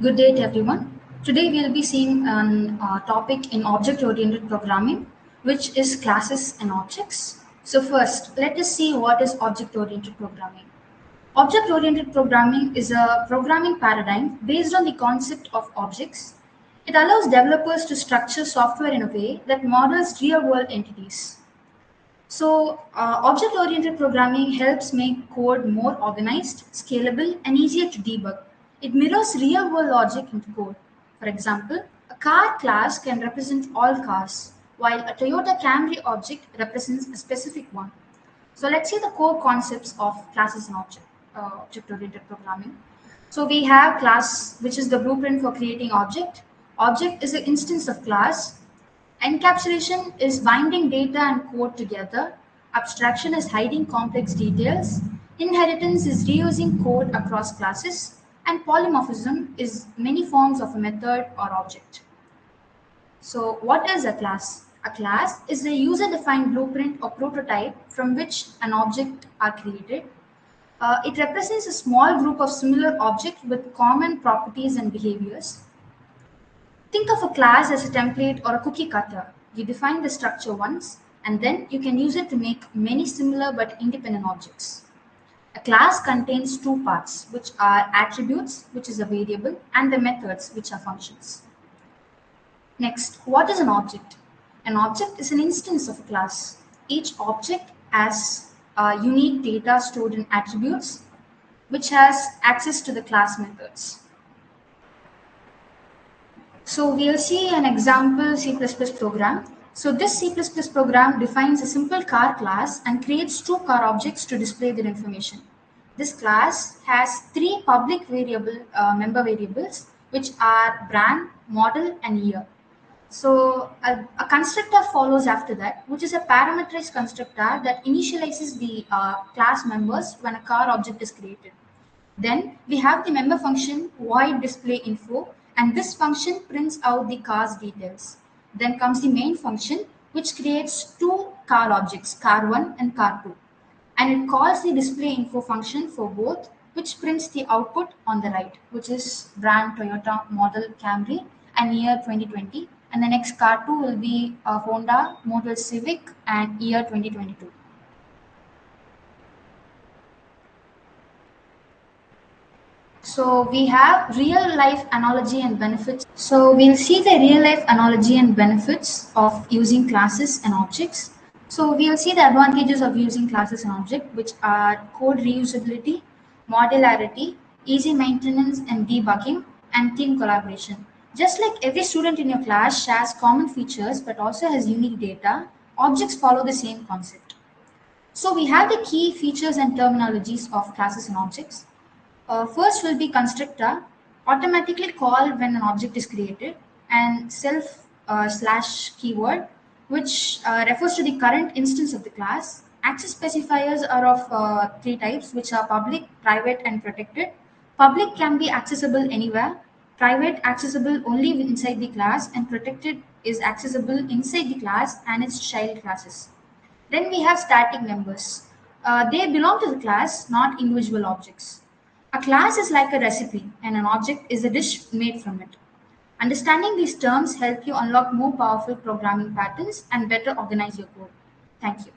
Good day to everyone. Today we'll be seeing an topic in object-oriented programming, which is classes and objects. So first, let us see what is object-oriented programming. Object-oriented programming is a programming paradigm based on the concept of objects. It allows developers to structure software in a way that models real-world entities. Object-oriented programming helps make code more organized, scalable, and easier to debug. It mirrors real-world logic into code. For example, a car class can represent all cars, while a Toyota Camry object represents a specific one. So let's see the core concepts of classes and object-oriented programming. So we have class, which is the blueprint for creating object. Object is an instance of class. Encapsulation is binding data and code together. Abstraction is hiding complex details. Inheritance is reusing code across classes. And polymorphism is many forms of a method or object. So, what is a class? A class is a user defined blueprint or prototype from which an object are created. It represents a small group of similar objects with common properties and behaviors. Think of a class as a template or a cookie cutter. You define the structure once, and then you can use it to make many similar but independent objects. A class contains two parts, which are attributes, which is a variable, and the methods, which are functions. Next, what is an object? An object is an instance of a class. Each object has unique data stored in attributes, which has access to the class methods. So we'll see an example C++ program. So this C++ program defines a simple car class and creates two car objects to display their information. This class has three public member variables, which are brand, model, and year. So a constructor follows after that, which is a parameterized constructor that initializes the class members when a car object is created. Then we have the member function void display info, and this function prints out the car's details. Then comes the main function, which creates two car objects, car1 and car2. And it calls the display info function for both, which prints the output on the right, which is brand Toyota, model Camry, and year 2020. And the next car2 will be a Honda, model Civic, and year 2022. So we have real life analogy and benefits. So we'll see the real life analogy and benefits of using classes and objects. So we'll see the advantages of using classes and objects, which are code reusability, modularity, easy maintenance and debugging, and team collaboration. Just like every student in your class shares common features but also has unique data, objects follow the same concept. So we have the key features and terminologies of classes and objects. First will be constructor, automatically called when an object is created, and self slash keyword, which refers to the current instance of the class. Access specifiers are of three types, which are public, private, and protected. Public can be accessible anywhere. Private accessible only inside the class, and protected is accessible inside the class and its child classes. Then we have static members. They belong to the class, not individual objects. A class is like a recipe, and an object is a dish made from it. Understanding these terms help you unlock more powerful programming patterns and better organize your code. Thank you.